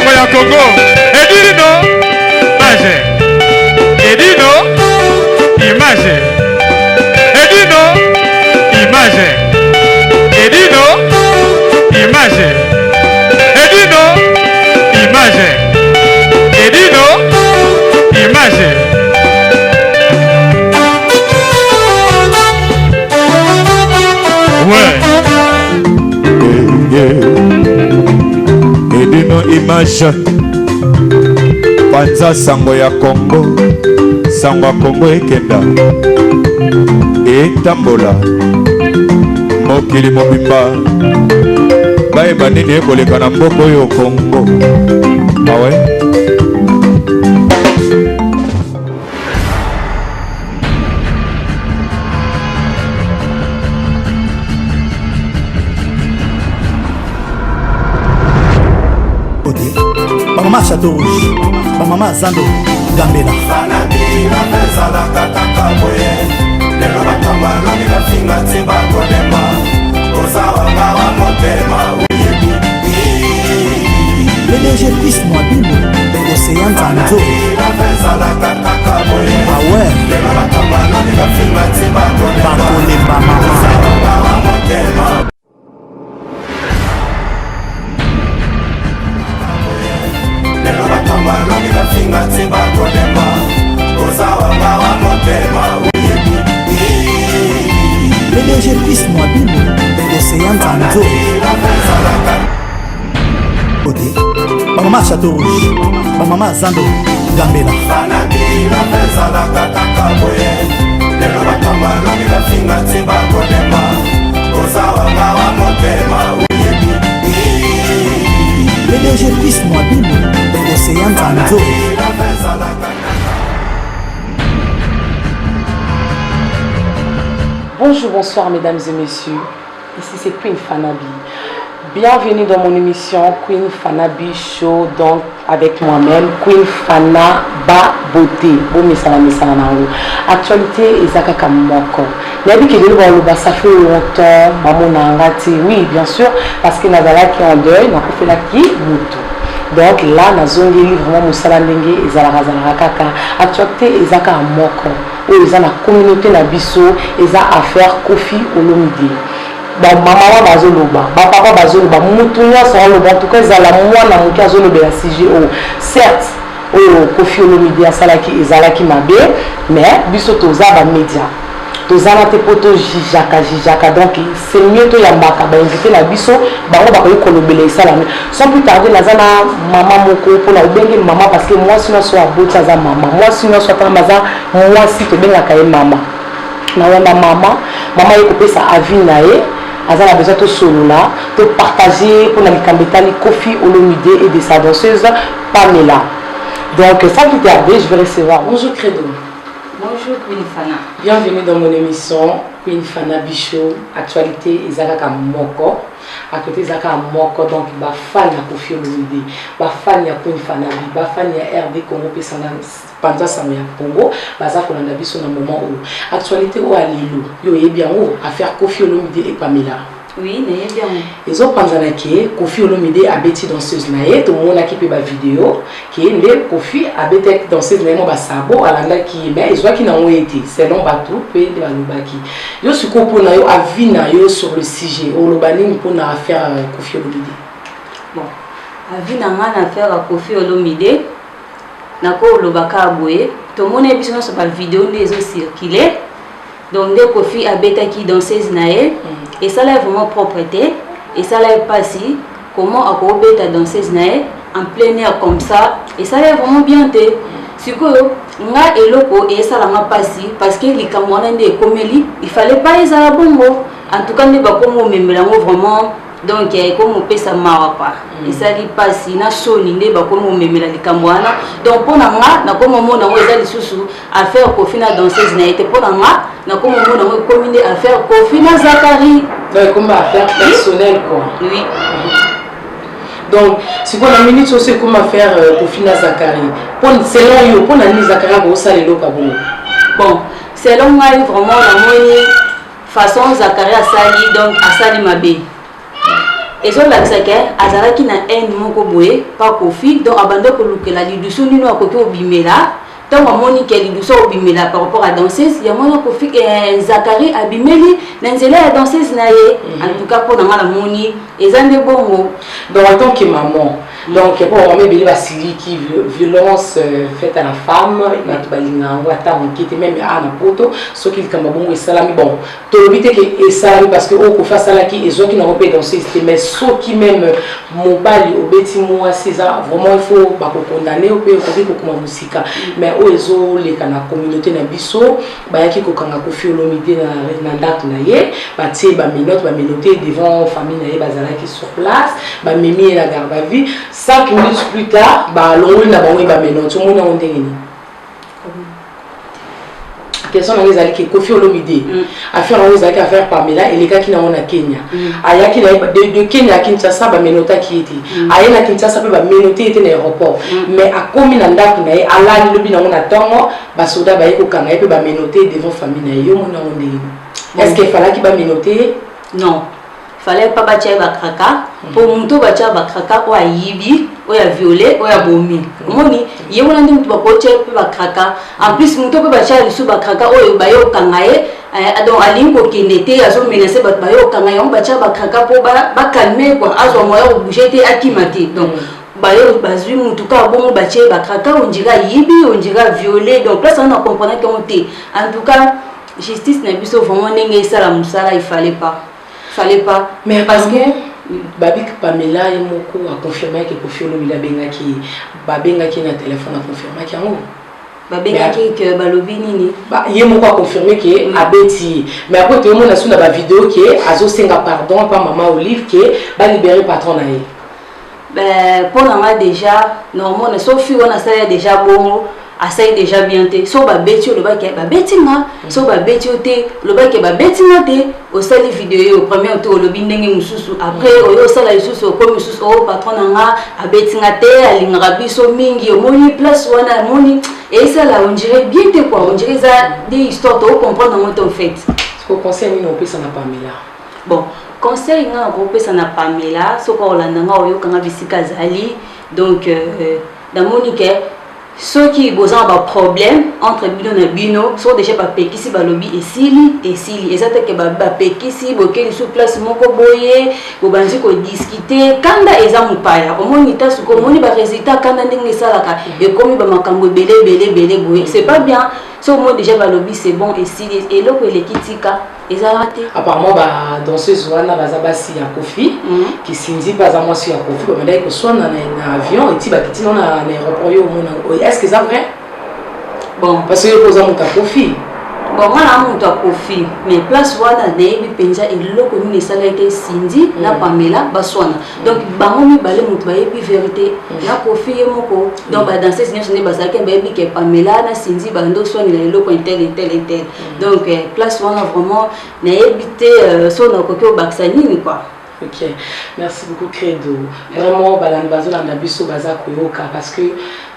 sango ya Congo. Edino, image. Edino, image. Edino, image. Edino, image. Edino, image. Edino, image. Ouais. Edino image. Panza sango ya Congo. Sango ya Congo ekenda. Etambola. Mokili mobimba. Bayeba nini ekoleka na mboko yo Congo. Awe. Maman Château Rouge, maman Zando Gambela. Le léger piste moi bim, l'océan Zanzo. Ah ouais. Bakole maman. Le léger piste moi bim, l'océan Zanzo. Maman Château Rouge, maman Zando Gambela. Le léger piste moi bim, l'océan Zanzo. Bonjour, bonsoir mesdames et messieurs, ici c'est Queen Fanabi. Bienvenue dans mon émission Queen Fanabi Show, donc avec moi-même, Queen Fana Ba Beauté. Bon, actualité, Ezaka Kamoko. Ça fait longtemps, maman Nangati, oui, bien sûr, parce que Nazala qui est en deuil, n'a pas fait la qui, Moutou. Donc là, na zone vraiment Moussala Ndenge et Zalazala Kaka. Actualité, Ezaka Moko. Où ils ont la communauté na biso, ils ont affaire Kofi Olomide. Bon, maman bazoloba, papa bazoloba, mutunya ça loba. En tout cas, ils ont la moine na mukia zoloba la CGO. Certes, Kofi Olomide a salaki ezalaki mabe, mais biso toza ba média. Tozana te poto jijaka donc c'est mieux to yambaka ba inviter la biso bango ba ko kolobela isala sans plus tarder la zana maman moko pour la bengi maman parce que moi sinon soit bota za maman moi sinon soit maza moi si to benga kaye maman na wanda maman yeko pesa avis nae azala besoin to solo là to partager pour la likambetali Kofi Olomide et de sa danseuse Pamela. Donc sans plus tarder je vais recevoir bonjour Credo. Bonjour Queen Fana. Bienvenue dans mon émission Queen Fana Bichot. Actualité Ezaka Moko. À côté Ezaka Moko donc ba fan ya Kofi Olomide, ba fan ya Queen Fana, ba fan ya RD Congo pesana Panza Sango ya Congo, baza ko landa biso na moment où actualité o alilo. Yo bien où affaire Kofi Olomide et Pamela. Oui, mais bien. Ils ont pensé que Kofi Olomide a bêti danseuse naïe, tout le monde a qui peut la vidéo, qui est le Kofi a bêti danseuse naïe, bah sabo, à l'anglais qui mais ils voient qu'ils n'ont été, c'est long bateau, puis de la lobaki. Yo su ko pour naïo a vu naïo sur le sujet, au lobani pour na affaire Kofi Olomide. Bon, a vu na man affaire Kofi Olomide, na ko lobaka aboye, tout le monde a vu sur la vidéo les ont circulé. Donc dès Kofi a bêti qui danseuse naïe. Et ça là vraiment propreté et ça là pas si comment à quoi ta danseuse nae en plein air comme ça et ça là vraiment bien té si quoi nga eloko et ça là m'a pas si parce que les camouana de comélie il fallait pas les à bongo en tout cas ne pas comme même là vraiment donc comme on peut ça marapa et ça li pas si na soni ne ba comme même là les camouana donc pour na comme on na weza li susu à faire Kofi na danseuse nae te pour na comme on na commune à faire Kofi na Zakari donc comme affaire personnelle quoi. Oui. Donc si vous la minute aussi comme affaire Kofi na Zakari pour selon yo pour na ni Zakari ko sale lo kabou. Bon selon moi vraiment la moyenne façon Zakari a sali donc a sali mabe et so la que azalaki na haine moko boye pas Kofi donc abandon ko lukela lidusu nino akoki obimela tant moni que lidusu obimela par rapport à danseuse ya mona Kofi Zakari abimeli na nzela ya danseuse na ye en tout cas pour na mala moni ezande bongo donc en tant que maman donc pour moi beli basili qui violence faite à la femme na tubalinga ngata mokite même ana poto ce qui kamba bongo salami bon to bité que salami parce que o ko fa sala qui ezo qui na repé danser mais ce qui même mobali obeti moi c'est ça vraiment il faut ba ko condamner ou peut ko kuma musika mais o ezo le kana communauté na biso ba yaki ko kanga ko fiolomité na ndako na ye ba tie ba minote devant famille na ye bazala qui sur place ba memi la garde à vue 5 minutes plus tard, bah l'on n'a pas eu bah mais non tout le monde a ondé. Question on les a qui Kofi Olomide. A faire on les a qu'à faire Pamela et les gars qui n'ont na Kenya. Aya qui de Kenya à Kinshasa bah menota qui était. Aya na Kinshasa bah menoté était dans l'aéroport. Mais à combien d'anda qui n'a ala le bin on attend bah soda bah eko kanga et bah menoté devant famille na yo mon ondé. Est-ce qu'il fallait qu'il bah menoté? Non. Fallait pas bâtir bakraka pour monter bâtir bakraka ou à yibi ou à violer ou à bomi moni yé on a dit tu vas bâtir bakraka en plus monter peut bâtir le sous bakraka ou bayo kangaye donc alingo qui n'était à son menacer bayo kangaye on bâtir bakraka pour ba calmer quoi à son moyen de bouger t'es akimati donc bayo bazui monter ka bon bâtir bakraka on dirait yibi on dirait violer donc là ça on a compris qu'on était en tout cas justice n'a biso vraiment n'engagé ça la musala il fallait pas mais parce que Babik Pamela et Moko a confirmé que Kofi Olomide bengaki babengaki na téléphone a confirmé qu'il y a un babengaki que balobi nini ba ye Moko a confirmé que abeti mais après tout le monde a sur la vidéo que azo senga pardon pas maman Olive que ba libérer patron na ye ben pour moi déjà normalement sauf on a ça déjà bon essaye déjà bien te so ba beti le ba ke ba betinga so ba beti te le ba ke ba betinga te au sali vidéo au premier tour le bindenge mususu après oyo sala mususu ko mususu o patron nga a betinga te alinga biso mingi o moni place wana moni et ça là on dirait bien te quoi on dirait ça des histoires to comprendre comment en fait ce qu'on conseille ni non plus ça n'a pas mis là bon conseil nga ko pesa na Pamela so ko landa nga oyo kanga bisika zali donc dans monique ceux qui ont un problème entre bino na bino sont déjà pas pekisi balobi et sili exactement que ba pekisi boke sur place moko boye bo banzi ko discuter kanda eza mupaya omoni tasu ko moni ba résultat kanda ndenge salaka et comme ba makambo belé boye c'est pas bien so moi déjà balobi c'est bon et sili et loko les kitika eza raté apparemment ba danseuse wana bazabasi ya Kofi qui sinzi pas à moi sur Kofi ba ndai ko sona na avion et ti ba kiti na aéroport yo mona est-ce que c'est vrai bon parce que posa mon Kofi bon voilà mon Kofi mais place wana debi penza eloko ni sala été sinzi na Pamela baswana donc bango mi balé mutu ba yebi vérité na Kofi moko donc ba danseuse ni sonné basaka ba yebi ke Pamela na sinzi ba ndo soni na eloko intel donc place wana vraiment na yebité sona kokyo baksani quoi. Ok, merci beaucoup Credo. Vraiment, balan bazo na biso baza koyoka parce que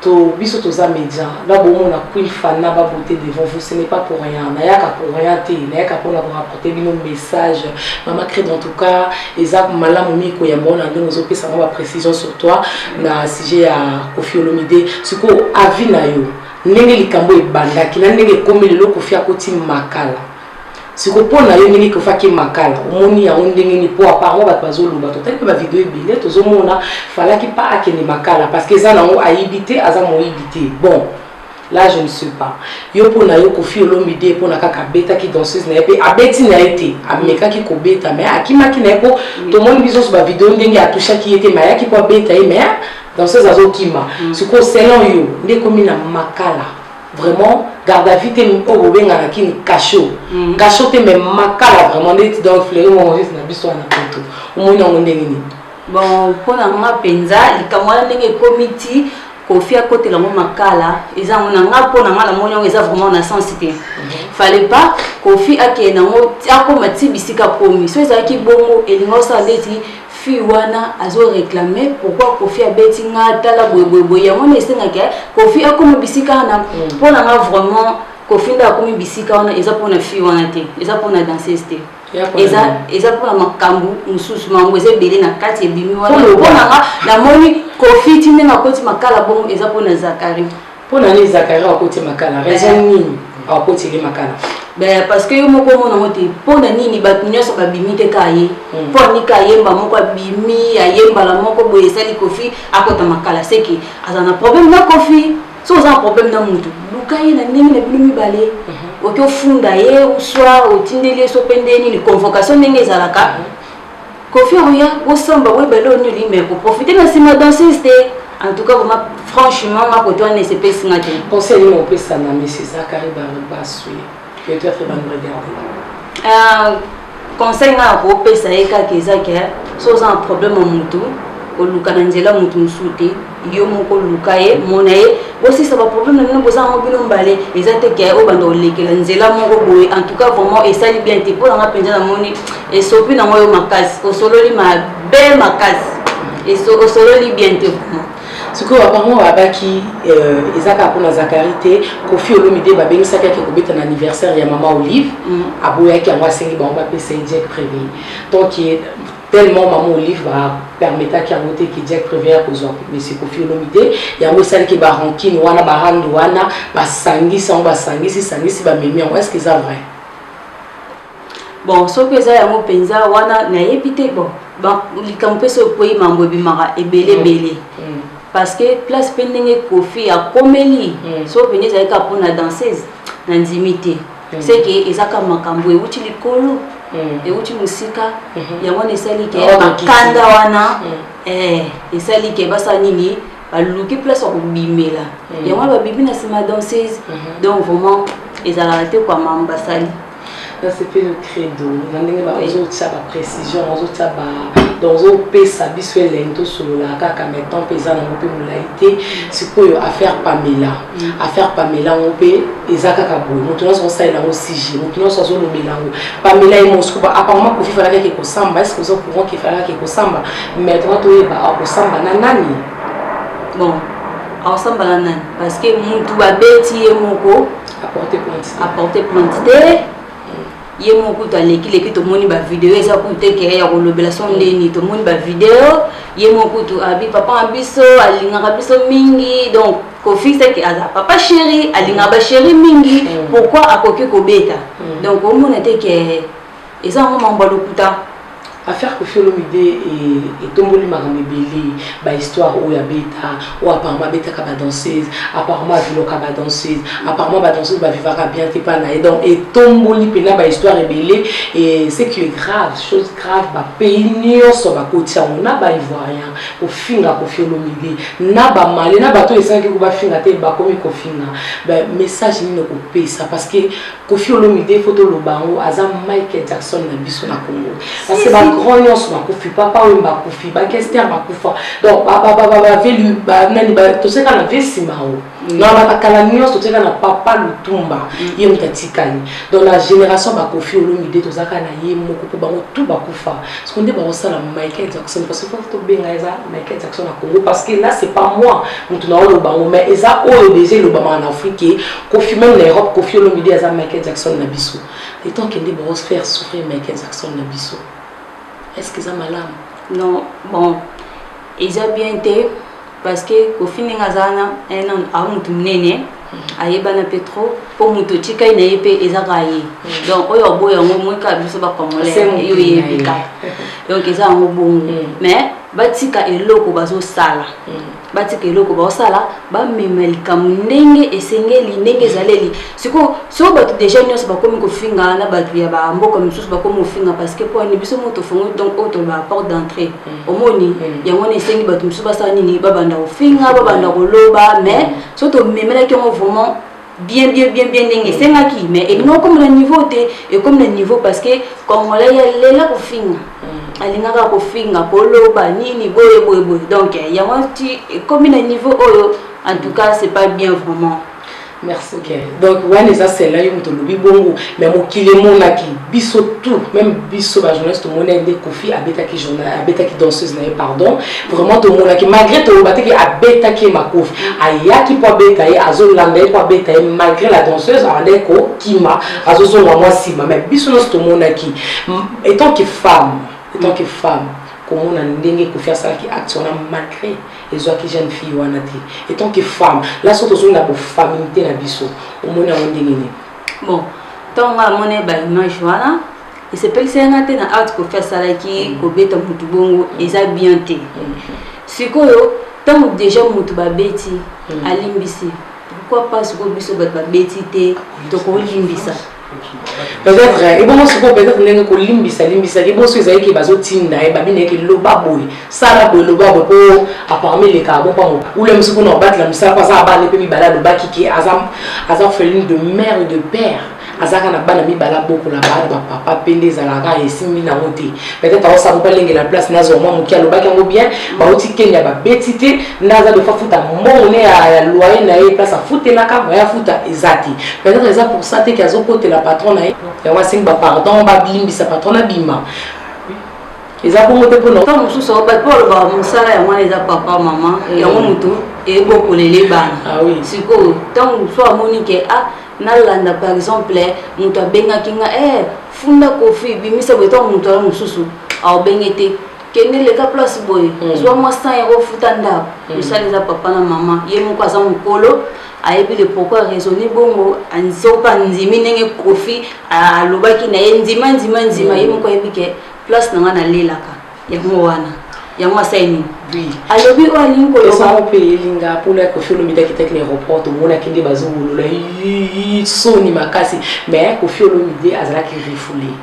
to biso toza média. Là bon on a Queen Fana ba voter devant vous, ce n'est pas pour rien. Nayaka pour rien te, nayaka pour avoir apporté bino message. Maman Credo en tout cas, eza malamu miko ya mbona ndo nous opesa ma précision sur toi na sujet à Kofi Olomide. Siko avi na yo. Ndenge likambo ebanda kina ndenge komeli lo Kofi akoti makala. Si vous prenez une minute que vous faites makala, on y a un dingin pour apparemment va pas zolo bateau. Tel que ma vidéo est belle, tout le monde a fallait qu'il pas qu'il ne makala parce que ça n'a pas habité, à ça m'a habité. Bon, là je ne sais pas. Yo pour na yo Kofi Olomide pour na kaka beta qui danseuse na épée, abeti na été, ameka qui ko beta mais akima qui na ko tout le monde biso sur la vidéo ndenge a touché qui était mais qui ko beta mais danseuse azo kima. Si ko selon yo, ndé comme na makala. Vraiment garde à vue t'es au robenga na kini cachot t'es même makala vraiment des donc fleurir mon juste na biso na poto au moins on ndengini bon pour na nga penza likamwana ndenge committee Kofi à côté la makala ils ont nga pour na nga la monyo eza vraiment na sensité fallait pas Kofi akena ngo akoma tibisika komi so eza ki bongo elingo sa deti Fiwana azo réclamer pourquoi Kofi a beti nga tala boy ya mona esenga ke Kofi akoma bisika na pour na nga vraiment Kofi nda akomi bisika wana eza pour na Fiwana te eza pour na danseuse te eza pour makambu mususu mango eza belé na kati ebimi wana pona na moni Kofi tinde na koti makala bon eza pona Zakari pona ni Zakari akoti makala raison nini akoti le makala ben parce que yo moko mona mote pona nini batu nyonso babimi te kaye pona ni kayemba moko bimi ayemba la moko boye sali Kofi akota makala seki azana problème na Kofi so za problème na mutu lukaye na ndenge na bino mibale okyo funda ye uswa otindele so pendeni ni convocation ndenge ezalaka Kofi oya osamba we belo ni li mais pour profiter na sima danseuse en tout cas vraiment franchement ma côté on ne se peut singa te conseil mon peut ça na monsieur Zakari Basui peut-être va me regarder conseil na ko pesa eka kezaka so za problème mutu oluka na nzela mutu musute yo moko lukaye monaye aussi ça va problème na boza mobilo mbale ezate ke o bando lekela nzela moko boye en tout cas vraiment et ça li bien te pour nga penja na moni et sopi na moyo makasi o sololi ma belle makasi et so o sololi bien te vraiment ce que apparemment abaki ezaka pour Zakari te Kofi Olomide ba bengi saka ke ko beta na anniversaire ya maman Olive aboya ki angwa sengi ba on pesa Jack Prévé donc tellement maman Olive va permettre qu'il y a un qui Jack Prévé à cause mais c'est Kofi Olomide il y a un celle qui va rankin wana ba randu wana ba sangi sans ba sangi si ba memi est-ce que ça vrai bon so que ça ya mo penza wana na yebite bon likampe so poyi mambo bimara ebele parce que place pendenge Kofi a komeli so penza eka pona danseuse na nzimité c'est que ezaka makambo e uti likolo e uti musika ya mona esali ke makanda wana esali ke basa nini baluki place ko bimela ya mona babibi na sima danseuse donc vraiment ezala te kwa mamba sali c'est fait le credo nandenge ba ozo tsaba précision ozo tsaba dans o pesa biso lento solo la kaka mettons pesa na mope mulaité sikoyo affaire Pamela on pe ezaka ka boy mutuna so sa ila aussi ji mutuna so zo lobela ngo Pamela e moskuba apparemment Kofi fala ke ko samba est-ce que zo courant ki fala ke ko samba mais toi to e ba ko samba na nani bon au samba na nani parce que mutu ba beti e moko apporter plainte ye moko to leki to moni ba vidéo eza ko te ke ya ko lobela son ndeni to moni ba vidéo ye moko to abi papa abiso alinga biso mingi donc Kofi c'est que aza papa chéri alinga ba chéri mingi pourquoi akoki ko beta donc au mona te ke eza mo mamba lokuta affaire Kofi Olomide et tomboli makambe belé ba histoire ou ya beta ou apparemment beta ka ba danseuse apparemment vilo ka ba danseuse apparemment ba danseuse ba vivaka bien te pa na et donc et tomboli pena ba histoire belé et c'est qui est grave chose grave ba pays nyonso ba kotia na ba ivoirien au finga Kofi Olomide na ba malé na bato esangi ko ba finga te ba komi ko finga ba message ni no ko pesa parce que Kofi Olomide photo lo bango aza Michael Jackson na biso na Congo parce que grand nyonso makufi papa oyo makufi ba Kester makufa donc ba velu ba nani ba to seka na vesima o na ba kala nyonso to seka na papa Lutumba ye mutatikani donc la génération ba Kofi Olomide to saka na ye moko ko bango tout bakufa ce qu'on dit ba osala Michael Jackson parce que faut to benga eza Michael Jackson na Congo parce que là c'est pas moi mutu na lo bango mais eza oyo déjà le bama en Afrique Kofi même en Europe Kofi Olomide eza Michael Jackson na biso et tant qu'il dit ba se faire souffrir Michael Jackson na biso. Est-ce que ça malade? Non, bon, ils ont bien été parce que Kofi Nengazana un an a un tourné ayeba na petro pour muto tika ina yepe ezakaye donc oyo boya ngomwe ka biso ba komole yo yebika donc eza ngobongo mais batika eloko bazo sala batika eloko ba sala ba memelika ndenge esengeli ndenge zaleli siko so bato déjà nyos ba komi ko finga na bato ya ba mboka misusu ba komi finga parce que pour ni biso moto fongo donc auto ba porte d'entrée omoni ya ngone esengi bato misusu ba sala nini ba banda ko finga ba banda ko loba mais so to memela ki vraiment bien ndenge sengaki mais et non comme le niveau et comme le niveau parce que congolais ya lela ko finga alingaka ko finga ko loba nini boye donc il y a un petit comme le niveau oyo en tout cas c'est pas bien vraiment Merci. Ok. Donc, ouais, c'est là, il y a un bongo, mais mon qui est mon acquis, biso tout, même biso, bah, journaliste, mon aide des Kofi, abeta qui journal, abeta qui danseuse, pardon, vraiment tout mon acquis, malgré tout le bâti qui abeta qui ma couf, aya qui peut beta, azo landais pour beta, malgré la danseuse, andeko, qui m'a, azo son moi si, mais biso non tout mon acquis, étant que femme, comment on a n'engue Kofi à ça qui action malgré. Et soit que jeune fille ou anati et tant que femme là surtout sur la famille na biso au monde a ndengene bon tant nga mone ba image wana et c'est pas c'est ngate na art ko faire ça là qui ko beta mutu bongo eza bien té sikoyo tant déjà mutu ba beti alimbisi pourquoi pas ce ko biso ba beti té to ko limbisa peut-être et bon peut-être n'engue ko limbisa et bon ceux qui bazo tinda et babine que loba boy ça la boy loba boy pour apparemment les carbon pas ou le monsieur qu'on en battre la misa pas ça ba ne peut mi bala loba qui azam feline de mère et de père azaka na bana mi bala beaucoup la ba papa pende zalaka et simi na monté peut-être ça pas lengue la place nazo moi mukia loba kango bien ba oti kenya ba betité naza de fa futa monnaie à loyer na e place à fouter la ka ya futa ezati peut-être ça pour ça te kazo côté la patron na ya wa sing ba pardon ba bimbisa patron na bima eza pour monter pour non tant musu so ba pour ba musala ya mwana eza papa maman ya mutu e boko lele bana ah oui siko tant so amoni ke nalanda par exemple mutu abengaki nga funda Kofi bimisa beto mutu ala mususu abengete kende leka place boy soit moi 100 € futa ndako misali za papa na mama ye moko aza mukolo ayebi le pourquoi raisonner bongo anzopa nzimi nenge Kofi alobaki na ye nzima ye moko ayebi ke place nanga na lelaka yango wana yango asaini oui alobi o alingo lo sa on paye linga pour la Kofi Olomide qui était l'aéroport tout monde qui bazo la soni makasi mais Kofi Olomide azala ki refoulé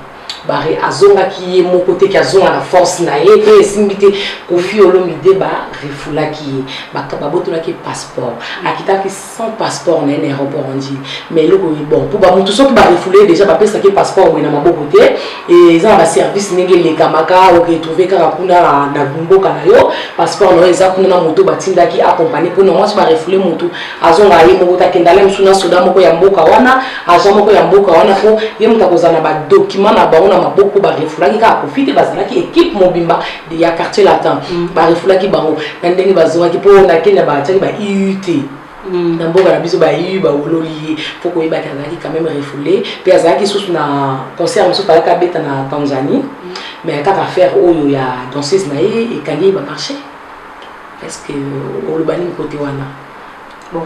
baré azonga qui est mon côté qui azonga la force na ye simbité Kofi Olomide ba refoula qui ba kababoto la qui passeport akita qui sans passeport na aéroport on dit mais le bon pour ba mutu so qui ba refoulé déjà ba pesa qui passeport na mabokote et ça va service nenge les kamaka o que trouver ka kuna na gumboka na yo passeport no eza kuna moto batinda qui accompagner pour non ba refoulé motu azonga ye mo ta kendala msuna soda moko ya mboka wana agent moko ya mboka wana ko ye mutakozana ba document na ba na maboko ba refula ki ka profiter bazala ki équipe mobimba de ya quartier latin ba refula ki bango na ndenge bazonga ki po na kenya ba taki ba IUT na mboka na biso ba IU ba wololi faut ko yeba kazaki quand même refoulé puis azaki sous na concert muso pala ka beta na Tanzanie mais ka faire oyo ya danseuse na ye et kangi ba marché est-ce que olobani côté wana bon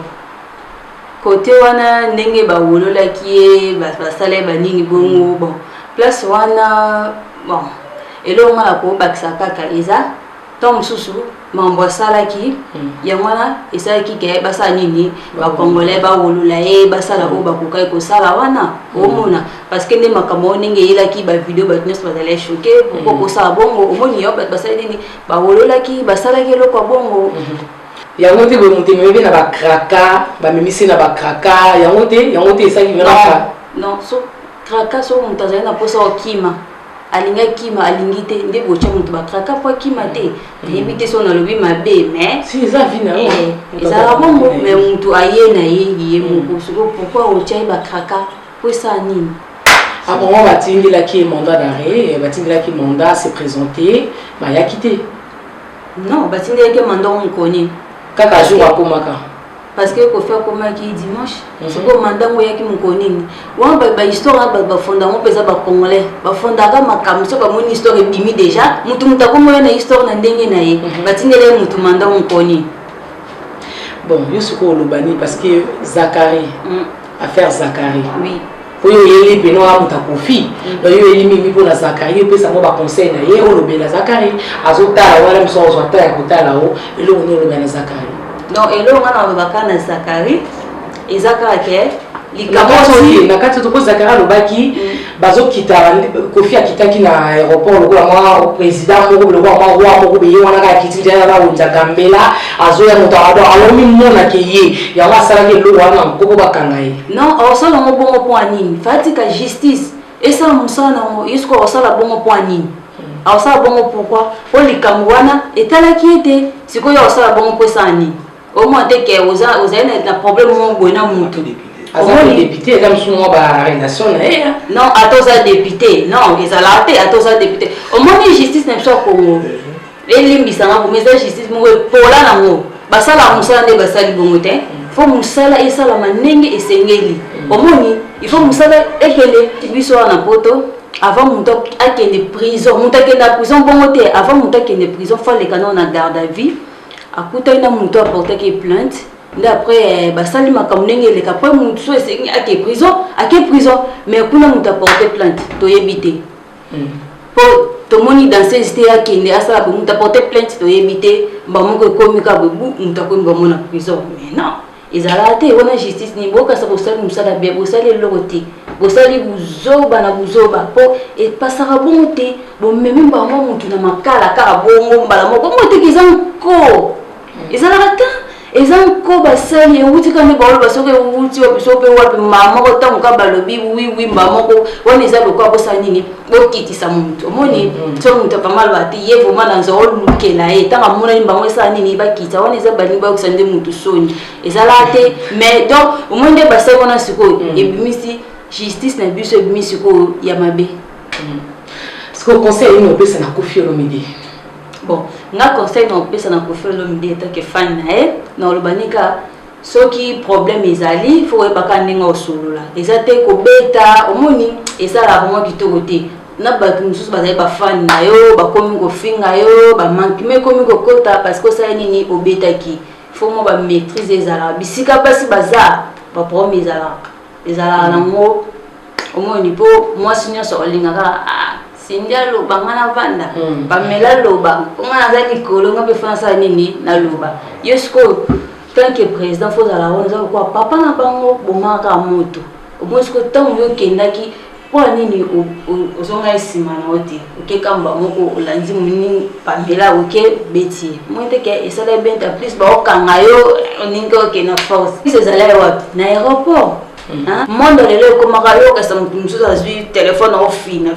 côté wana ndenge ba wolola ki ba sala ba nini bongo bon place wana bon elo ngala ko bakisa kaka eza tom susu mambo sala ki ya mwana esa ki ke basa nini ba congolais ba wolula basala ko bakukai ko sala wana omona parce que ne makamo ninge ila ki ba video ba tnes bazala choquer ko sala bongo omoni yo basala nini ba wolula ki basala ki lo ko bongo yango te bo muté mebe na ba kraka ba mimisi na ba kraka yango te esa ki ngaka non so kraka so mutazali na posa okima alinga kima alingite nde bocha mutu bakraka po kima te yebite so na lobi mabe mais si za vina eza bongo mais mutu aye na ye moko so pourquoi ocha bakraka po ça nini après on va tingi la qui mandat d'arrêt batingi la qui mandat s'est présenté ba ya quitté non batingi la qui mandat on connaît kaka jour akomaka parce que ko faire comme qui dimanche c'est ko mandango yaki mukonini wa ba histoire ba fonda mo pesa ba congolais ba fonda ka makam so ba moni histoire bimi déjà mutu mutako mo na histoire na ndenge na ye batindele mutu mandango mukoni bon yusuko lobani parce que Zakari affaire Zakari oui pour yeli beno amuta Kofi donc yeli mimi pour la Zakari pesa mo ba conseil na ye o lobela Zakari azota wala mso ozota ya kotala o elo no lobela Zakari donc elo ngana babaka na Zakari ezaka ke likamosi na kati to ko Zakari lobaki bazo kita Kofi akitaki na aéroport lokola mwa président moko lokola mwa roi moko be wana ka kitindi na wonja gambela azoya mutawado alomi mona ke ye ya wasala ke lo wana mkoko bakanga ye non osala ngo bongo point nini fatika justice esa musana ngo isko osala bongo point nini osala bongo pourquoi o likamwana etala ki ete sikoyo osala bongo po sani au moins que vous avez un problème où vous avez un député, comme si moi, relation, non, à tous les députés, non, ils ont l'arrêté à tous les députés. Au moins, la justice n'est pas pour vous. Les lignes, ça va pour la justice, pour la namo. Basa la musala de basa li bongote. Faut musala et ça la manenge et sengeli. Au moins, il faut musala et que les biso na poto. Avant mon temps à qu'il y ait prison, mon temps qu'il y ait prison bongote. Avant mon temps qu'il y ait prison, faut les canons en garde à vie. À côté, il y a mon temps porter qui plainte. D'après, basali makamnenge les après mon souhait c'est à quelle prison, mais kuna mon temps porter plainte, to éviter. Pour tout le monde dans ces états qui est à ça, pour nous porter plainte, to éviter. Bah mon que comme il y a beaucoup, nous t'avons comme en prison. Mais non, ils ont raté. On a justice ni beaucoup ça pour ça nous ça la bien, pour ça les logotés, pour ça les bouzoba na bouzoba. Pour et passer à bon thé, bon même pas moi mon qui n'a pas la cara bon bala moi comment t'es qu'ils ont co, ils ont raté. Ils ont co basali, on dit quand les balles parce que on dit au piso pe wapi maman quand on ka balobi oui maman ko on les a le quoi pour ça nini, on quitte ça mon moni, so on t'a pas mal battu, il vraiment dans un rôle que là et tant à mon ani bango ça nini ba quitte, on les a bali ba oxande mutu soni, ils a raté, mais donc au moins des basali on a ce ko et bimisi justice na biso bimisi ko yamabe. Ce qu'on conseille une opé ça na Koffi Olomide. Bon, nga conseil non pesa na Koffi Olomide ta ke fan na e na lobanika soki problème ezali faut ebaka ndinga osolola ezate ko beta omoni esala vraiment kitoko te na ba mususu ba ba fan na yo ba komi ko finga yo ba manki me komi ko kota parce que ça nini obeta ki faut mo ba maîtriser ezala bisika basi baza ba problème ezala na ngo omoni po moi sinya so lingaka Sindia loba ngana vanda Pamela loba ngana zali kolonga pe fansa nini na loba yesko tant que président faut ala on za quoi papa na bango bomaka moto omosko tant yo kendaki kwa nini ozonga isima na oti oke kamba moko olanzi muni Pamela oke beti mwete ke esala benta plus ba okanga yo oninga oke na force c'est zala wapi na aéroport. Monde lelo komaka yo kasa mususu azwi téléphone au fina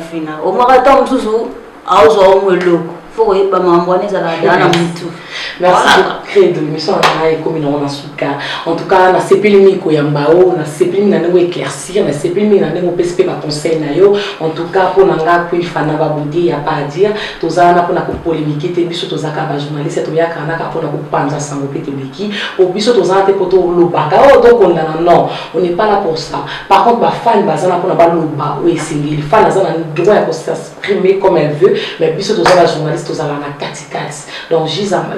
o makata mususu azo omweloko faut yeba mambo anezala dana mutu. Merci beaucoup de l'émission na ekomi na ona suka. En tout cas na sepelimi ko yambao na sepelimi na ngo éclaircir na sepelimi na ngo PSP ba conseil na yo. En tout cas pour nanga Queen Fana Babodi ya pas à dire tozana pour na ko polémique te biso tozaka ba journaliste to yaka na ka pour na ko panza sango pete biki o biso tozana te poto lobaka o to kondana non on n'est pas là pour ça. Par contre ba fan bazana pour na ba loba o esengeli fan azana droit ya ko s'exprimer comme elle veut mais biso tozala journaliste tozala na katikati. Donc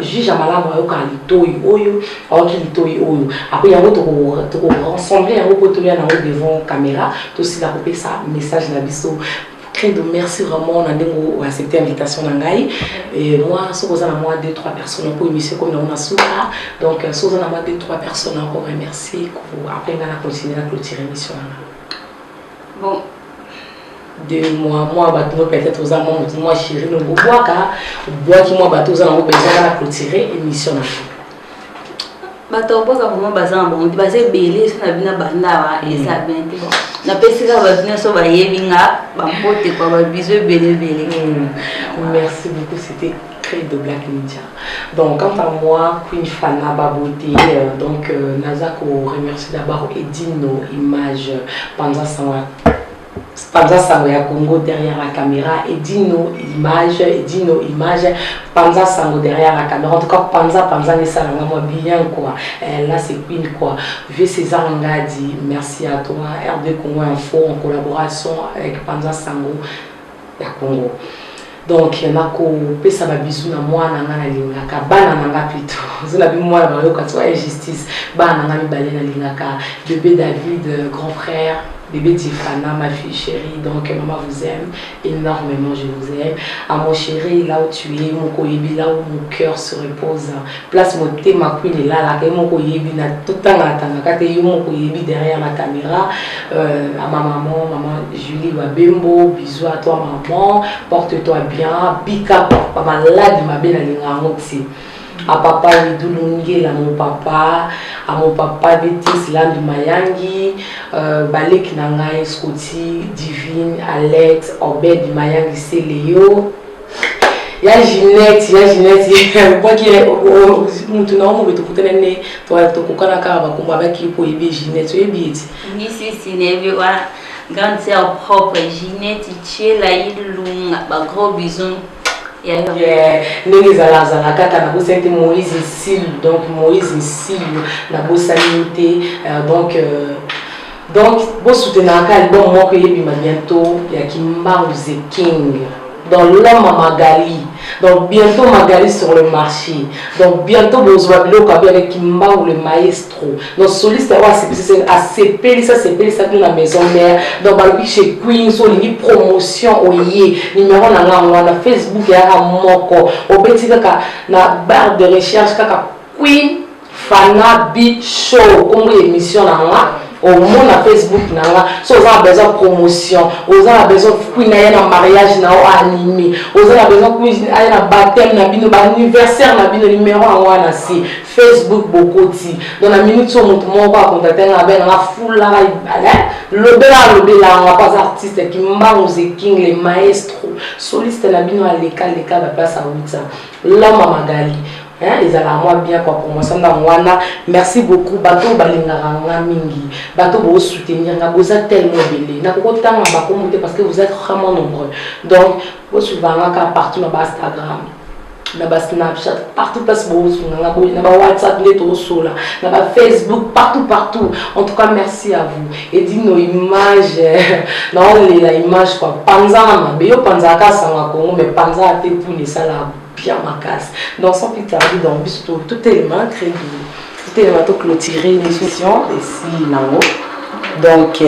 juge malamu ayoka litoi oyo ayoki litoi oyo après yango to rassembler yango ko to ya na devant caméra to si la couper ça message na biso. Credo merci vraiment on a dengo accepter invitation na ngai et moi so koza na moi 2-3 personnes pour émission comme on a souka donc so koza na moi 2-3 personnes encore merci pour après on a continuer à clôturer l'émission. Bon 2 mois moi bateau peut-être aux amants moi chérie nous bois car bois qui moi bateau aux amants besoin à clôturer émission na bateau bois car moi bazan bon basé belé ça na bina banda et ça bien bon na pesika bazina so ba yebinga ba mpote kwa ba biso belé. Merci beaucoup c'était très de Black Media. Donc quant à moi Queen Fana Babodi donc Nazako remercie d'abord Edino Image Panza Sango ya Congo derrière la caméra et Dino Image Panza Sango derrière la caméra. En tout cas Panza n'est ça moi bien quoi. Là c'est Queen quoi. Vieux César Ngadi, merci à toi. RD Congo Info en collaboration avec Panza Sango ya Congo. Donc il y a ko pesa ba bisu na mwana nga na lingaka bana nanga plutôt zona bi mwana ba yo katwa justice bana nga mi balé na lingaka bébé David grand frère bébé Tifana ma fille chérie donc maman vous aime énormément je vous aime à mon chéri là où tu es mon koyebi là où mon cœur se repose place mon thé ma queen est là mon koyebi na tout temps atanga kate yo mon koyebi derrière la caméra à ma maman Julie Wabembo bisous à toi maman porte-toi bien bika papa malade ma belle linga ngoti à papa Widulungi à mon papa Betis Landu Mayangi Balek Nangai Scotty Divine Alex Obed Mayangi Seleo ya Ginette kwa ki mutu na omo beto kutana ne to kokana ka ba ko ba ki po ibi Ginette ebi eti ni si nebe wa grande sœur propre Ginette Tchela Ilunga ba gros bisous. Ndenge zala kaka na bosante Moïse Sil, donc Moïse Sil na bosanité donc bo soutenir ka album moko yebima bientôt ya Kimba The King dans l'homme à Magali, donc bientôt Magali sur le marché, donc bientôt besoin de avec Kimba ou le maestro, donc soliste à CP, ça dans la maison mère, donc chez Queen, sur les promotion au numéro na Facebook et à Moko, au petit na barre de recherche Queen Fana Beat Show, comme émission là. Au monde à Facebook, si vous avez besoin de promotion, vous avez besoin de mariage animé, vous avez besoin de baptême, d'anniversaire, de numéro à Facebook, beaucoup de dans la minute sur mon contacter la foule, le on va pas artiste qui m'a king, les maestros, soliste à l'école, la place à 8 ans, l'homme à Magali. Ils allaient moi bien quoi pour moi ça merci beaucoup bateau balingara mingi bateau pour soutenir vous êtes tellement belé na ko tanga ba communauté parce que vous êtes vraiment nombreux donc vous souvent partout dans Instagram na Snapchat partout parce que vous na WhatsApp les to sola na Facebook partout en tout cas merci à vous et dit nos images non les images quoi panza ma beyo panza ka sanga Congo mais panza a fait pour les salades bien ma casse dans son petit tardi dans tout élément crédible tout élément tout clôturer une session ici là-haut donc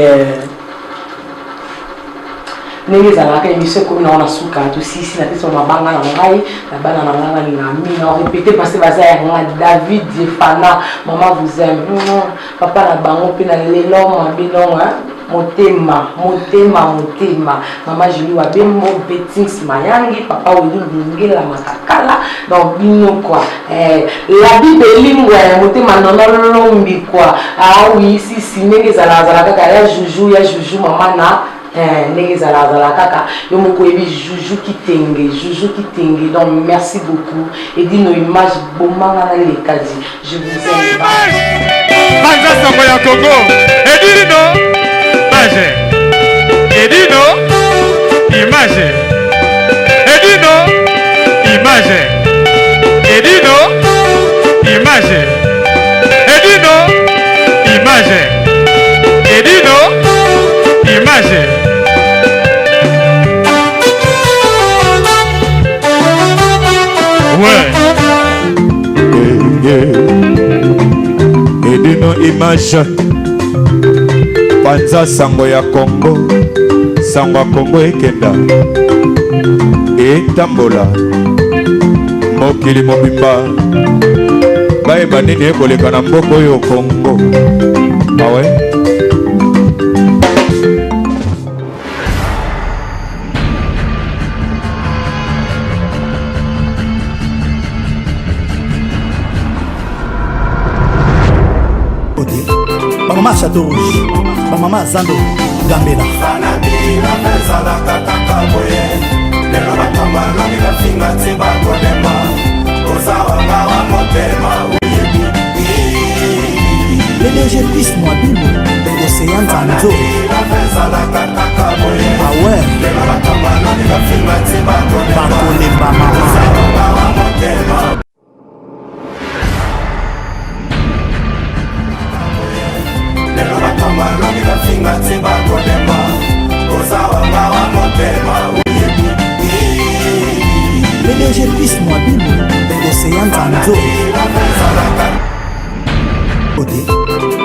nenge zalaka émission comme on a souka tout si na peso mabanga na ngai na bana na nganga ni na mi na répéter parce que baza ya David Fana maman vous aime papa na bango pe na lelo mabino motema mama Julie wa bembo betings mayangi papa wili ngela makakala donc bino quoi la bible lingwa ya motema nono lombi quoi ah oui si nenge zala kaka ya juju mama na ndenge zala kaka yo moko yebi juju kitenge donc merci beaucoup et dit nos images bomanga na les kadi je vous aime Banza Sango ya Congo edino edino image edino image edino image edino image edino image ouais edino image Banza Sango ya Congo ekenda etambola mokili mobimba bayeba nini ekoleka na mboka oyo Congo awe Maman Château Rouge, maman Zando Gambela. PDG Piste Mobile, Océan Zanzo. Ah ouais. Bakole Bama. PDG Piste Mobile, Océan Zanzo.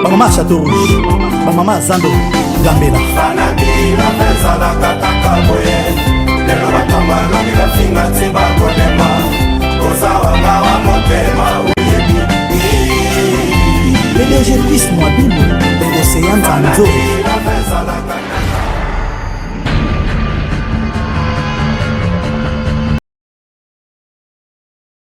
Maman Château Rouge, maman Zando Gambela. PDG Piste Mobile, Océan Zanzo.